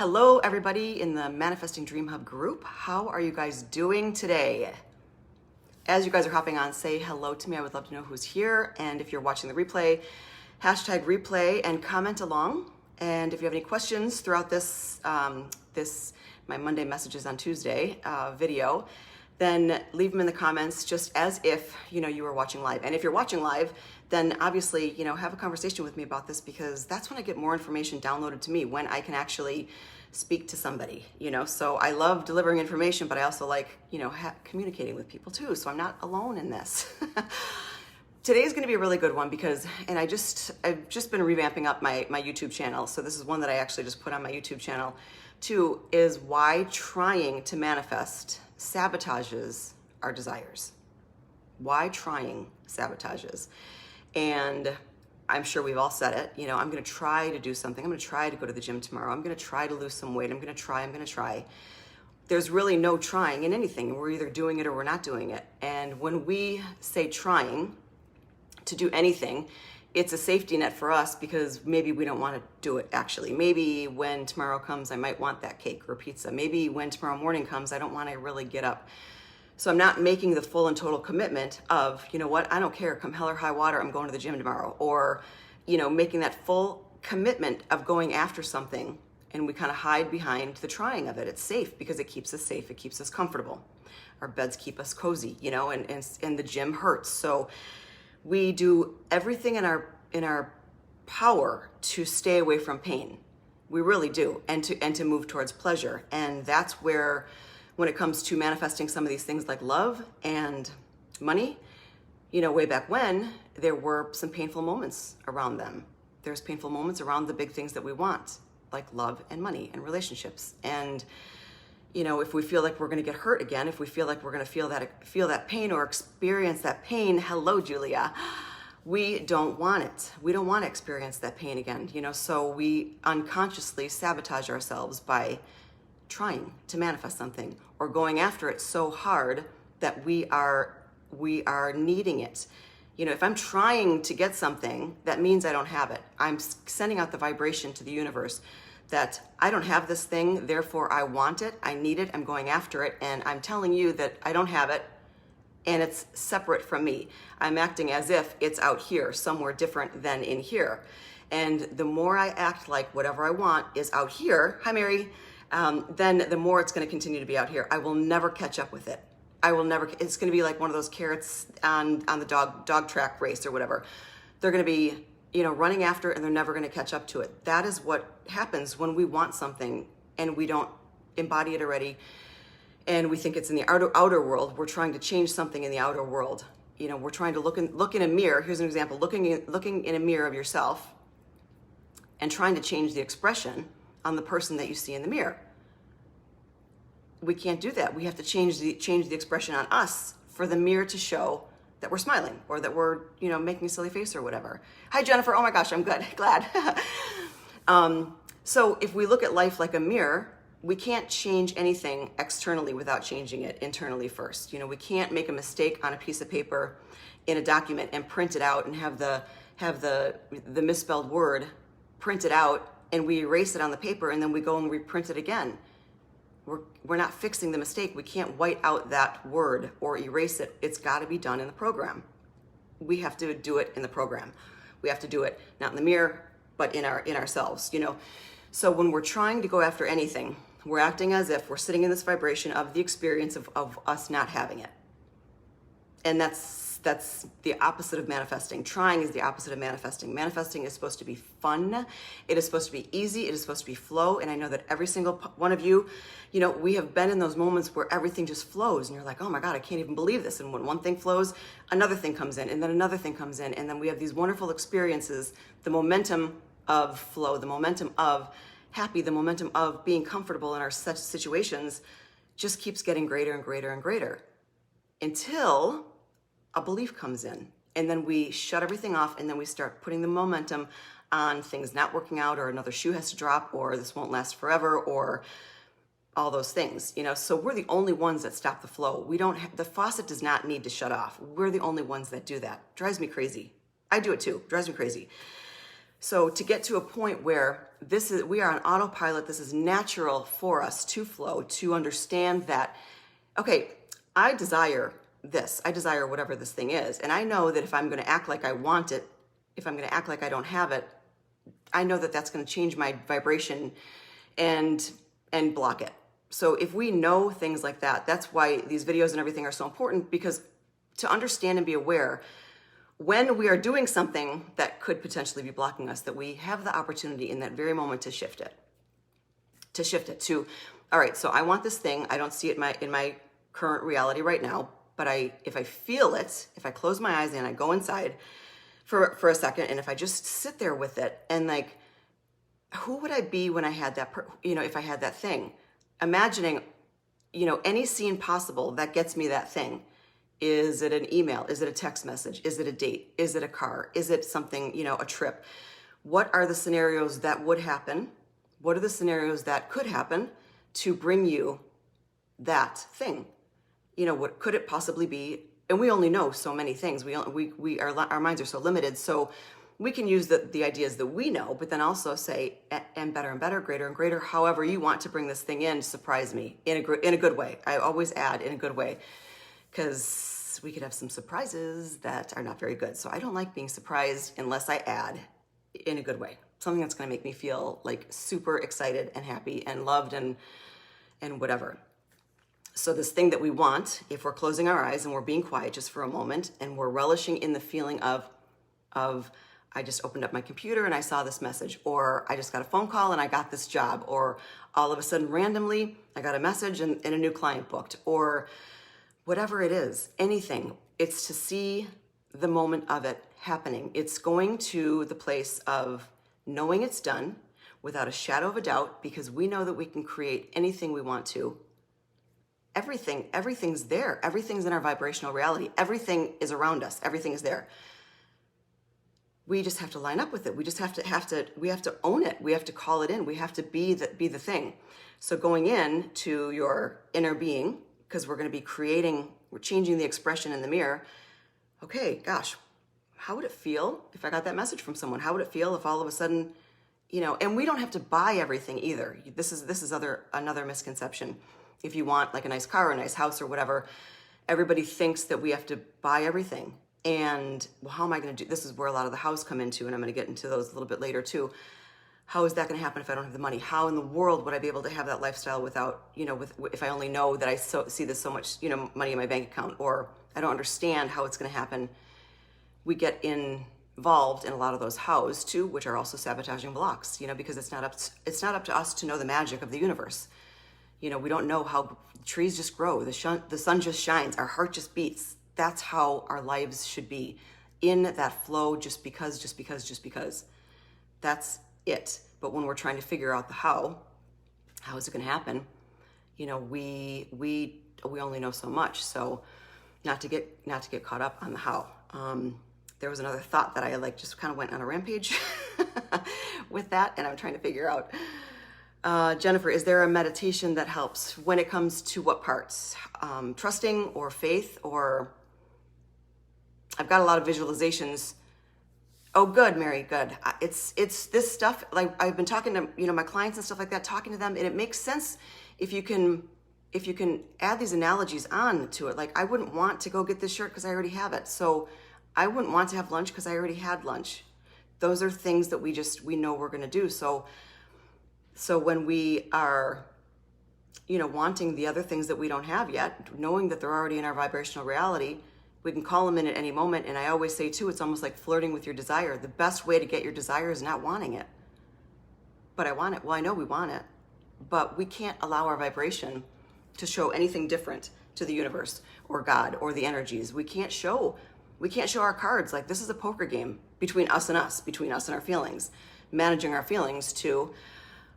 Hello, everybody in the Manifesting Dream Hub group. How are you guys doing today? As you guys are hopping on, say hello to me. I would love to know who's here. And if you're watching the replay, hashtag replay and comment along. And if you have any questions throughout this, my Monday messages on Tuesday video, then leave them in the comments just as if, you were watching live. And if you're watching live, then obviously, have a conversation with me about this, because that's when I get more information downloaded to me, when I can actually speak to somebody, So I love delivering information, but I also like, communicating with people too. So I'm not alone in this. Today's going to be a really good one because, and I've just been revamping up my YouTube channel. So this is one that I actually just put on my YouTube channel too, is why trying to manifest sabotages our desires. Why trying sabotages. And I'm sure we've all said it, I'm going to try to do something. I'm going to try to go to the gym tomorrow. I'm going to try to lose some weight. I'm going to try. There's really no trying in anything. We're either doing it or we're not doing it. And when we say trying to do anything, it's a safety net for us, because maybe we don't want to do it actually. Maybe when tomorrow comes, I might want that cake or pizza. Maybe when tomorrow morning comes, I don't want to really get up. So I'm not making the full and total commitment of, I don't care, come hell or high water, I'm going to the gym tomorrow. Or, making that full commitment of going after something, and we kind of hide behind the trying of it. It's safe because it keeps us safe. It keeps us comfortable. Our beds keep us cozy, and the gym hurts. So we do everything in our power to stay away from pain. We really do, and to move towards pleasure. And that's where, when it comes to manifesting some of these things like love and money, way back when, there were some painful moments around them. There's painful moments around the big things that we want, like love and money and relationships. And, if we feel like we're going to get hurt again, if we feel like we're going to feel that pain or experience that pain, hello, Julia, we don't want it. We don't want to experience that pain again, so we unconsciously sabotage ourselves by trying to manifest something or going after it so hard that we are needing it. If I'm trying to get something, that means I don't have it. I'm sending out the vibration to the universe that I don't have this thing, therefore I want it, I need it, I'm going after it, and I'm telling you that I don't have it, and it's separate from me. I'm acting as if it's out here, somewhere different than in here. And the more I act like whatever I want is out here, hi Mary, then the more it's going to continue to be out here. I will never catch up with it. It's going to be like one of those carrots on the dog track race or whatever. They're going to be, running after it, and they're never going to catch up to it. That is what happens when we want something and we don't embody it already. And we think it's in the outer world. We're trying to change something in the outer world. We're trying to look in a mirror. Here's an example, looking in a mirror of yourself and trying to change the expression on the person that you see in the mirror. We can't do that. We have to change the expression on us for the mirror to show that we're smiling, or that we're, making a silly face or whatever. Hi, Jennifer. Oh my gosh, I'm good. Glad. So if we look at life like a mirror, we can't change anything externally without changing it internally first. We can't make a mistake on a piece of paper in a document and print it out and have the misspelled word printed out, and we erase it on the paper, and then we go and reprint it again. We're not fixing the mistake. We can't white out that word or erase it. It's got to be done in the program. We have to do it in the program. We have to do it not in the mirror, but in ourselves. So when we're trying to go after anything, we're acting as if we're sitting in this vibration of the experience of us not having it. And that's the opposite of manifesting. Trying is the opposite of manifesting. Manifesting is supposed to be fun. It is supposed to be easy. It is supposed to be flow. And I know that every single one of you, we have been in those moments where everything just flows and you're like, oh my God, I can't even believe this. And when one thing flows, another thing comes in, and then another thing comes in. And then we have these wonderful experiences, the momentum of flow, the momentum of happy, the momentum of being comfortable in our such situations just keeps getting greater and greater and greater until a belief comes in, and then we shut everything off, and then we start putting the momentum on things not working out, or another shoe has to drop, or this won't last forever, or all those things, so we're the only ones that stop the flow. The faucet does not need to shut off. We're the only ones that do that. Drives me crazy. I do it too. Drives me crazy. So to get to a point where we are on autopilot, this is natural for us to flow, to understand that, okay, I desire this. I desire whatever this thing is. And I know that if I'm going to act like I want it, if I'm going to act like I don't have it, I know that that's going to change my vibration and block it. So if we know things like that, that's why these videos and everything are so important, because to understand and be aware when we are doing something that could potentially be blocking us, that we have the opportunity in that very moment to shift it. To, all right, so I want this thing. I don't see it in my current reality right now, but if I feel it, if I close my eyes and I go inside for a second, and if I just sit there with it, and like, who would I be when I had that, if I had that thing? Imagining, any scene possible that gets me that thing. Is it an email? Is it a text message? Is it a date? Is it a car? Is it something, a trip? What are the scenarios that would happen? What are the scenarios that could happen to bring you that thing? What could it possibly be? And we only know so many things. Our minds are so limited. So we can use the ideas that we know, but then also say, and better, greater and greater, however you want to bring this thing in, surprise me in a good way. I always add in a good way, because we could have some surprises that are not very good. So I don't like being surprised unless I add in a good way, something that's going to make me feel like super excited and happy and loved and whatever. So this thing that we want, if we're closing our eyes and we're being quiet just for a moment and we're relishing in the feeling of I just opened up my computer and I saw this message, or I just got a phone call and I got this job, or all of a sudden randomly I got a message and a new client booked, or whatever it is, anything. It's to see the moment of it happening. It's going to the place of knowing it's done without a shadow of a doubt, because we know that we can create anything we want to. Everything's there. Everything's in our vibrational reality. Everything is around us. Everything is there. We just have to line up with it. We just have to own it. We have to call it in. We have to be the thing. So going in to your inner being, because we're going to be we're changing the expression in the mirror. Okay, gosh, how would it feel if I got that message from someone? How would it feel if all of a sudden, and we don't have to buy everything either. This is another misconception. If you want like a nice car or a nice house or whatever, everybody thinks that we have to buy everything. And well, how am I going to do? This is where a lot of the hows come into, and I'm going to get into those a little bit later too. How is that going to happen if I don't have the money? How in the world would I be able to have that lifestyle without, if I only know that I see this so much, money in my bank account, or I don't understand how it's going to happen. We get involved in a lot of those hows too, which are also sabotaging blocks, because it's not up to us to know the magic of the universe. We don't know how trees just grow. The sun just shines. Our heart just beats. That's how our lives should be, in that flow, just because. That's it. But when we're trying to figure out the how is it going to happen? We only know so much. So not to get caught up on the how. There was another thought that I just kind of went on a rampage with that, and I'm trying to figure out. Jennifer, is there a meditation that helps when it comes to what parts? Trusting or faith, or I've got a lot of visualizations. Oh, good, Mary, good. It's this stuff, like I've been talking to, my clients and stuff like that, talking to them, and it makes sense if you can add these analogies on to it. Like, I wouldn't want to go get this shirt because I already have it. So I wouldn't want to have lunch because I already had lunch. Those are things that we know we're going to do. So when we are, wanting the other things that we don't have yet, knowing that they're already in our vibrational reality, we can call them in at any moment. And I always say too, it's almost like flirting with your desire. The best way to get your desire is not wanting it. But I want it. Well, I know we want it, but we can't allow our vibration to show anything different to the universe or God or the energies. We can't show our cards. Like, this is a poker game between us and our feelings, managing our feelings to,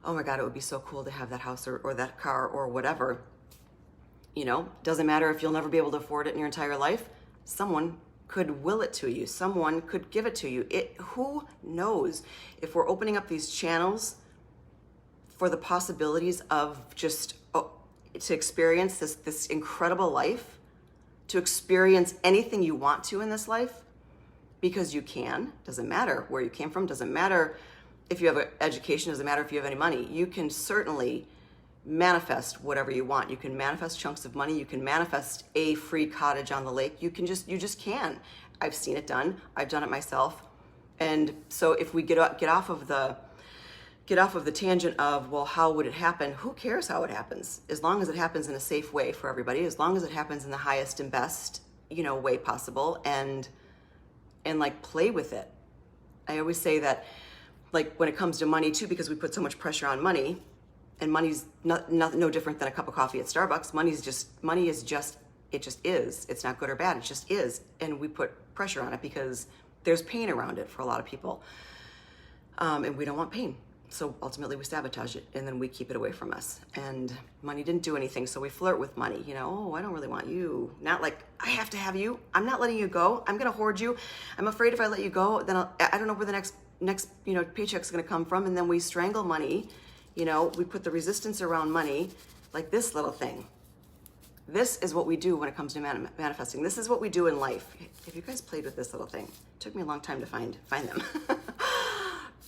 oh my God, it would be so cool to have that house or that car or whatever. Doesn't matter if you'll never be able to afford it in your entire life. Someone could will it to you. Someone could give it to you. Who knows? If we're opening up these channels for the possibilities of just to experience this incredible life, to experience anything you want to in this life, because you can. Doesn't matter where you came from, doesn't matter if you have an education, doesn't matter if you have any money. You can certainly manifest whatever you want. You can manifest chunks of money. You can manifest a free cottage on the lake. You just can. I've seen it done. I've done it myself. And so if we get off of the tangent of, well, how would it happen? Who cares how it happens? As long as it happens in a safe way for everybody, as long as it happens in the highest and best, way possible, and like play with it. I always say that, like, when it comes to money too, because we put so much pressure on money, and money's no different than a cup of coffee at Starbucks. Money is just, it just is. It's not good or bad. It just is. And we put pressure on it because there's pain around it for a lot of people. And we don't want pain. So ultimately we sabotage it, and then we keep it away from us. And money didn't do anything, so we flirt with money. Oh, I don't really want you. Not like, I have to have you. I'm not letting you go. I'm gonna hoard you. I'm afraid if I let you go, then I don't know where the next paycheck's gonna come from. And then we strangle money. We put the resistance around money, like this little thing. This is what we do when it comes to manifesting. This is what we do in life. Have you guys played with this little thing? It took me a long time to find them.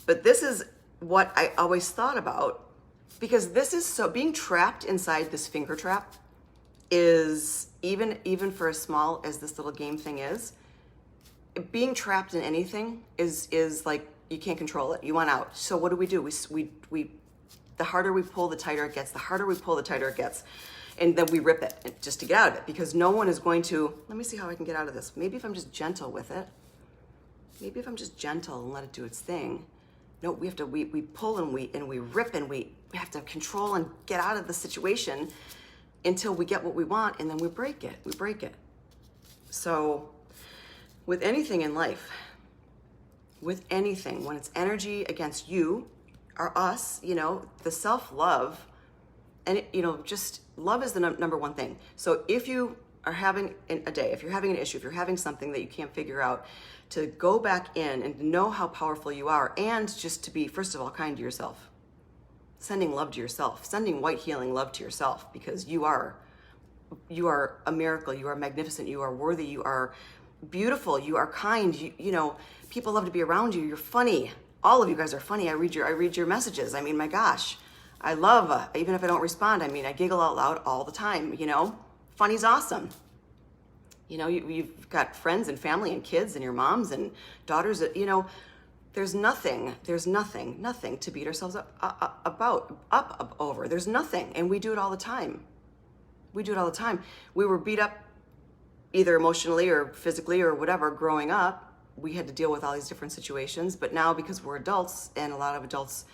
But this is what I always thought about, because this is so, being trapped inside this finger trap is, even for as small as this little game thing is, being trapped in anything is like, you can't control it. You want out. So what do? We the harder we pull, the tighter it gets. The harder we pull, the tighter it gets. And then we rip it just to get out of it, because no one is going to, let me see how I can get out of this. Maybe if I'm just gentle with it. Maybe if I'm just gentle and let it do its thing. No, we pull and we rip, and we have to control and get out of the situation until we get what we want, and then we break it. So with anything in life, when it's energy against you or us, the self-love, and just love is the number one thing. So if you are having a day, if you're having an issue, if you're having something that you can't figure out, to go back in and know how powerful you are, and just to be, first of all, kind to yourself. Sending love to yourself, sending white healing love to yourself, because you are a miracle, you are magnificent, you are worthy, you are beautiful, you are kind, people love to be around you, you're funny. All of you guys are funny. I read your messages. I mean, my gosh, I love, even if I don't respond, I giggle out loud all the time, funny's awesome. You've got friends and family and kids and your moms and daughters that, there's nothing to beat ourselves up over. There's nothing. And we do it all the time. We were beat up either emotionally or physically or whatever growing up. We had to deal with all these different situations. But now, because we're adults, and a lot of adults,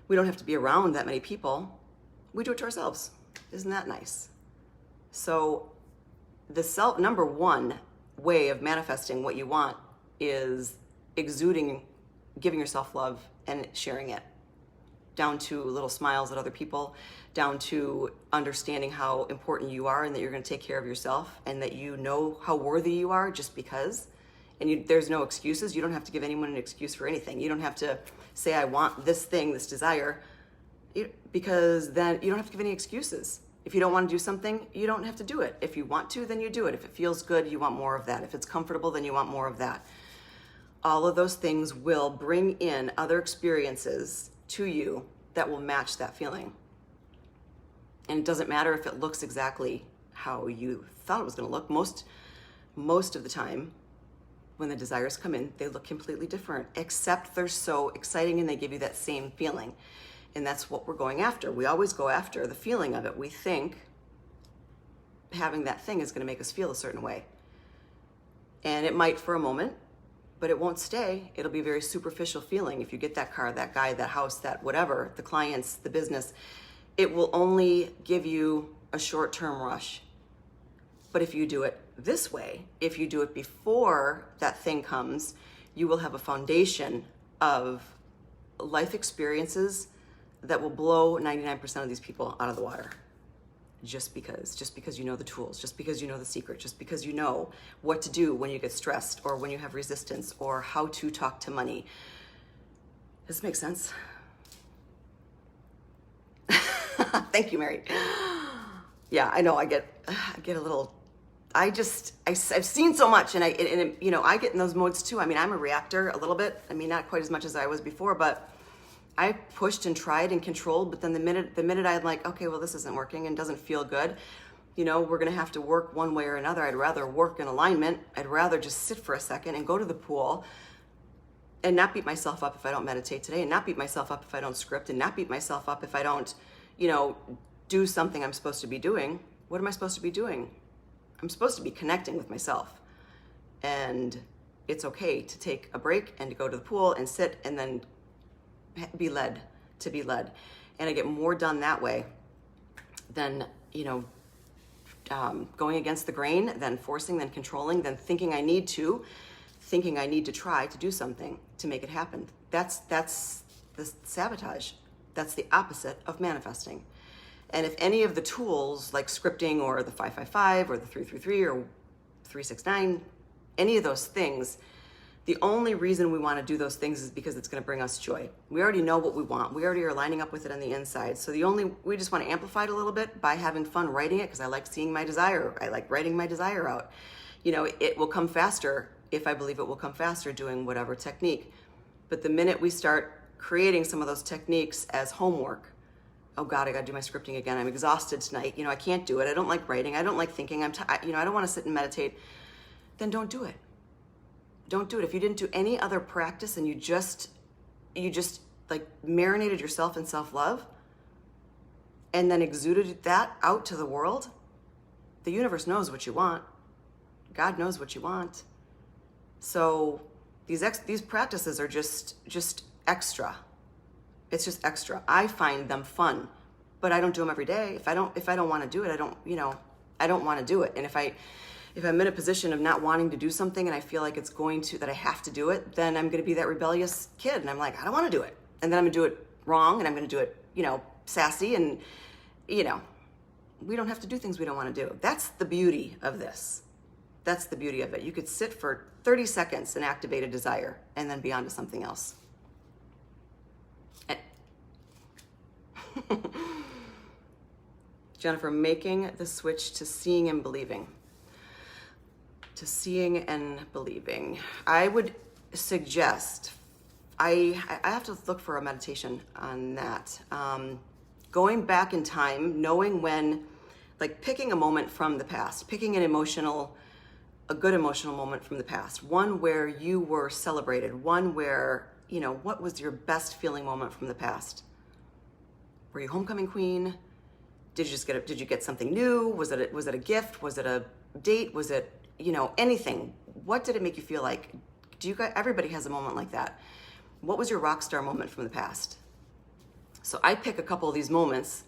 we don't have to be around that many people, we do it to ourselves. Isn't that nice? So the number one way of manifesting what you want is exuding, giving yourself love and sharing it, down to little smiles at other people, down to understanding how important you are and that you're going to take care of yourself, and that you know how worthy you are just because. And there's no excuses. You don't have to give anyone an excuse for anything. You don't have to say, I want this thing, this desire, because then you don't have to give any excuses. If you don't want to do something, you don't have to do it. If you want to, then you do it. If it feels good, you want more of that. If it's comfortable, then you want more of that. All of those things will bring in other experiences to you that will match that feeling. And it doesn't matter if it looks exactly how you thought it was going to look. Most of the time, when the desires come in, they look completely different, except they're so exciting and they give you that same feeling. And that's what we're going after. We always go after the feeling of it. We think having that thing is going to make us feel a certain way. And it might for a moment, but it won't stay. It'll be a very superficial feeling. If you get that car, that guy, that house, that whatever, the clients, the business, it will only give you a short-term rush. But if you do it this way, if you do it before that thing comes, you will have a foundation of life experiences that will blow 99% of these people out of the water. Just because you know the tools, just because you know the secret, just because you know what to do when you get stressed or when you have resistance, or how to talk to money. Does this make sense? Thank you, Mary. Yeah, I know I get a little, I've seen so much, and I get in those modes too. I mean, I'm a reactor a little bit. I mean, not quite as much as I was before, but I pushed and tried and controlled. But then the minute I'm like, okay, well, this isn't working and doesn't feel good, we're gonna have to work one way or another. I'd rather work in alignment. I'd rather just sit for a second and go to the pool and not beat myself up if I don't meditate today, and not beat myself up if I don't script, and not beat myself up if I don't, do something I'm supposed to be doing. What am I supposed to be doing? I'm supposed to be connecting with myself. And it's okay to take a break and to go to the pool and sit and then be led. And I get more done that way than, going against the grain, than forcing, than controlling, than thinking I need to try to do something to make it happen. That's the sabotage. That's the opposite of manifesting. And if any of the tools like scripting or the 555 or the 333 or 369, any of those things, the only reason we want to do those things is because it's going to bring us joy. We already know what we want. We already are lining up with it on the inside. So we just want to amplify it a little bit by having fun writing it, because I like seeing my desire. I like writing my desire out. It will come faster if I believe it will come faster doing whatever technique. But the minute we start creating some of those techniques as homework, oh God, I got to do my scripting again. I'm exhausted tonight. I can't do it. I don't like writing. I don't like thinking. I don't want to sit and meditate. Then don't do it. Don't do it. If you didn't do any other practice and you just like marinated yourself in self-love and then exuded that out to the world, the universe knows what you want. God knows what you want. So these practices are just extra. It's just extra. I find them fun, but I don't do them every day. If I don't want to do it, I don't want to do it. And if I'm in a position of not wanting to do something and I feel like that I have to do it, then I'm going to be that rebellious kid. And I'm like, I don't want to do it. And then I'm going to do it wrong, and I'm going to do it, sassy. And, we don't have to do things we don't want to do. That's the beauty of this. That's the beauty of it. You could sit for 30 seconds and activate a desire and then be on to something else. Jennifer, making the switch to seeing and believing. To seeing and believing. I would suggest, I have to look for a meditation on that. Going back in time, knowing when, like picking a moment from the past, picking a good emotional moment from the past, one where you were celebrated, one where, what was your best feeling moment from the past? Were you homecoming queen? Did you get something new? Was it a gift? Was it a date? Was it, anything? What did it make you feel like? Everybody has a moment like that. What was your rock star moment from the past? So I pick a couple of these moments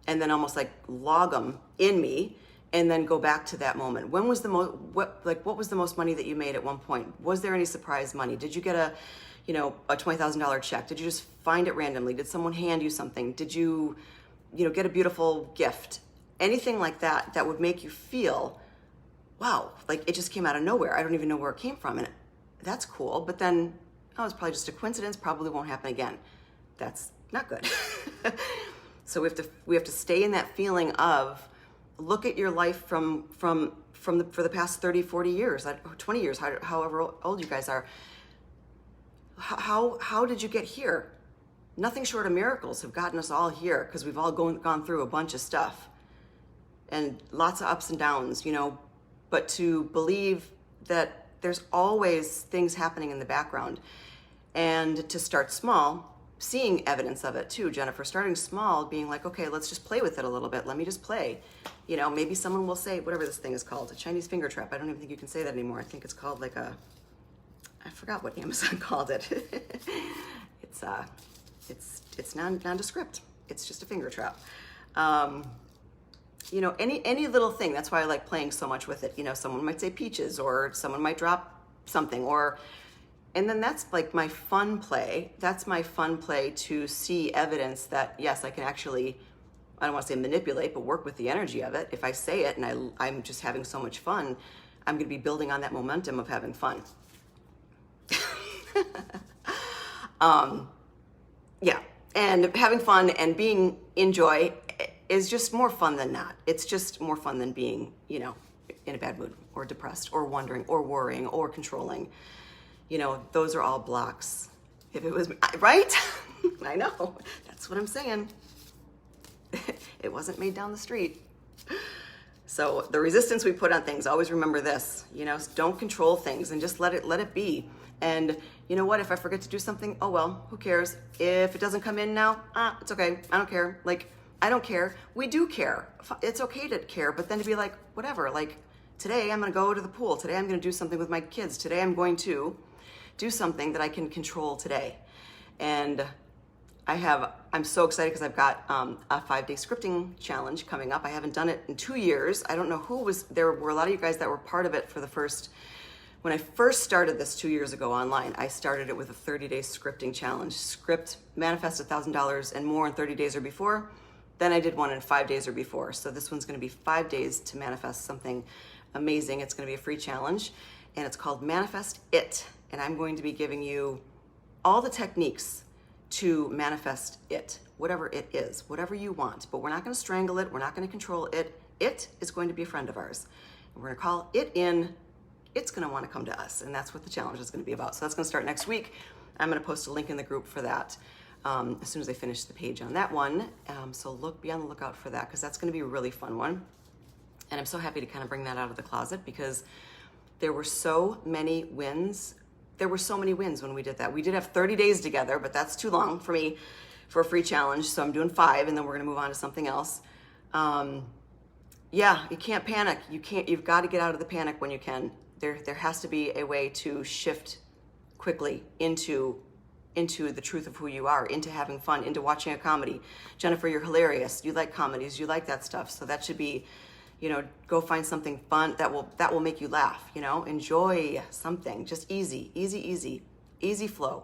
and then almost like log them in me and then go back to that moment. When was what was the most money that you made at one point? Was there any surprise money? Did you get a $20,000 check? Did you just find it randomly? Did someone hand you something? Did you, get a beautiful gift? Anything like that would make you feel, wow, like it just came out of nowhere. I don't even know where it came from. And that's cool. But then, it's probably just a coincidence. Probably won't happen again. That's not good. So we have to stay in that feeling of, look at your life for the past 30, 40 years, 20 years, however old you guys are. How did you get here? Nothing short of miracles have gotten us all here, because we've all gone through a bunch of stuff and lots of ups and downs, but to believe that there's always things happening in the background, and to start small, seeing evidence of it too, Jennifer, starting small, being like, okay, let's just play with it a little bit. Let me just play. Maybe someone will say, whatever this thing is called, a Chinese finger trap. I don't even think you can say that anymore. I think it's called I forgot what Amazon called it. It's nondescript. It's just a finger trap. Any little thing. That's why I like playing so much with it. Someone might say peaches, or someone might drop something, and then that's like my fun play. That's my fun play, to see evidence that, yes, I can actually, I don't want to say manipulate, but work with the energy of it. If I say it and I'm just having so much fun, I'm going to be building on that momentum of having fun. Yeah. And having fun and being in joy is just more fun than not. It's just more fun than being, in a bad mood or depressed or wondering or worrying or controlling. You know, those are all blocks. If it was, right? I know, that's what I'm saying. It wasn't made down the street. So the resistance we put on things, always remember this, you know, don't control things and just let it be. And you know what, if I forget to do something, oh well, who cares? If it doesn't come in now, it's okay, I don't care. Like, I don't care. We do care. It's okay to care, but then to be like, whatever, like today I'm gonna go to the pool. Today I'm gonna do something with my kids. Today I'm going to do something that I can control today. And I'm so excited because I've got a 5-day scripting challenge coming up. I haven't done it in 2 years. I don't know who was, there were a lot of you guys that were part of it for the first, when I first started this 2 years ago online, I started it with a 30-day scripting challenge. Script, manifest $1,000 and more in 30 days or before. Then I did one in 5 days or before. So this one's gonna be 5 days to manifest something amazing. It's gonna be a free challenge and it's called Manifest It. And I'm going to be giving you all the techniques to manifest it, whatever it is, whatever you want. But we're not going to strangle it. We're not going to control it. It is going to be a friend of ours. And we're going to call it in. It's going to want to come to us. And that's what the challenge is going to be about. So that's going to start next week. I'm going to post a link in the group for that as soon as I finish the page on that one. So be on the lookout for that because that's going to be a really fun one. And I'm so happy to kind of bring that out of the closet because there were so many wins. There were so many wins when we did that. We did have 30 days together, but that's too long for me for a free challenge. So I'm doing 5 and then we're gonna move on to something else. Yeah, you can't panic. You've got to get out of the panic when you can. There has to be a way to shift quickly into the truth of who you are, into having fun, into watching a comedy. Jennifer, you're hilarious. You like comedies, you like that stuff. So that should be, you know, go find something fun that will make you laugh, you know, enjoy something, just easy flow.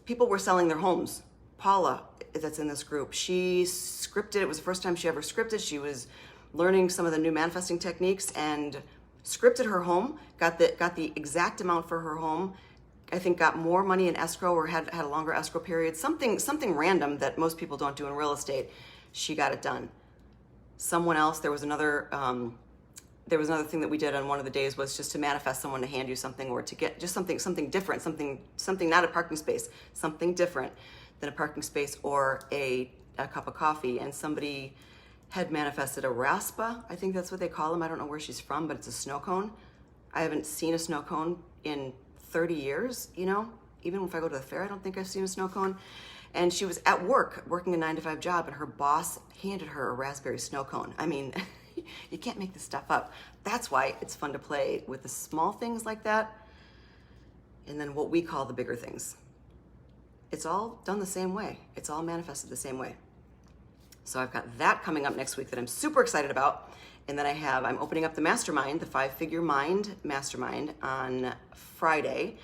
People were selling their homes. Paula, that's in this group, she scripted, it was the first time she ever scripted. She was learning some of the new manifesting techniques and scripted her home, got the exact amount for her home. I think got more money in escrow or had a longer escrow period, something random that most people don't do in real estate. She got it done. Someone else, there was another thing that we did on one of the days was just to manifest someone to hand you something or to get just something different, something not a parking space, something different than a parking space or a cup of coffee. And somebody had manifested a raspa. I think that's what they call them. I don't know where she's from, but it's a snow cone. I haven't seen a snow cone in 30 years, you know? Even if I go to the fair, I don't think I've seen a snow cone. And she was at work, working a 9-to-5 job, and her boss handed her a raspberry snow cone. I mean, you can't make this stuff up. That's why it's fun to play with the small things like that, and then what we call the bigger things. It's all done the same way. It's all manifested the same way. So I've got that coming up next week that I'm super excited about. And then I'm opening up the Mastermind, the 5-Figure Mind Mastermind on Friday.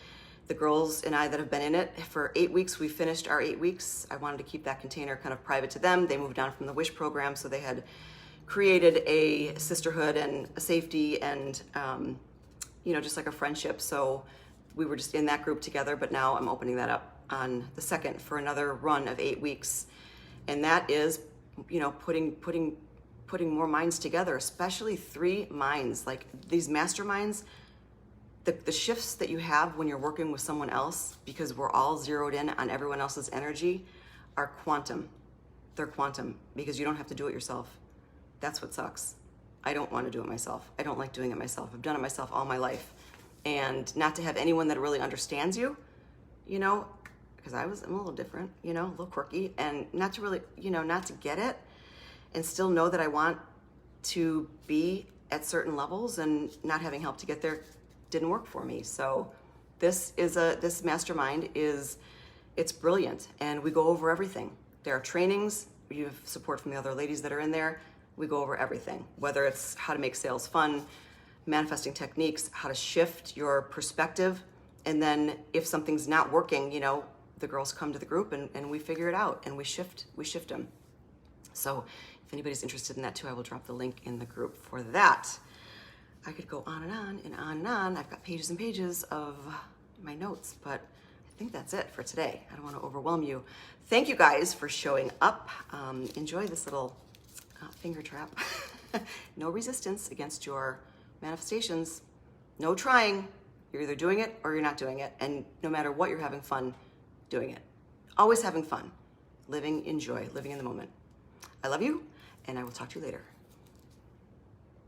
The girls and I that have been in it for 8 weeks, we finished our 8 weeks. I wanted to keep that container kind of private to them. They moved on from the WISH program, so they had created a sisterhood and a safety and, you know, just like a friendship. So we were just in that group together, but now I'm opening that up on the 2nd for another run of 8 weeks. And that is, you know, putting more minds together, especially 3 minds. Like these masterminds, the shifts that you have when you're working with someone else, because we're all zeroed in on everyone else's energy, are quantum. They're quantum because you don't have to do it yourself. That's what sucks. I don't want to do it myself. I don't like doing it myself. I've done it myself all my life. And not to have anyone that really understands you, you know, because I'm a little different, you know, a little quirky, and not to really, you know, not to get it and still know that I want to be at certain levels and not having help to get there didn't work for me. So this mastermind it's brilliant, and we go over everything. There are trainings, you have support from the other ladies that are in there. We go over everything, whether it's how to make sales fun, manifesting techniques, how to shift your perspective, and then if something's not working, you know, the girls come to the group and we figure it out and we shift them. So if anybody's interested in that too, I will drop the link in the group for that. I could go on and on and on and on. I've got pages and pages of my notes, but I think that's it for today. I don't want to overwhelm you. Thank you guys for showing up. Enjoy this little finger trap. No resistance against your manifestations. No trying. You're either doing it or you're not doing it. And no matter what, you're having fun doing it. Always having fun. Living in joy, living in the moment. I love you, and I will talk to you later.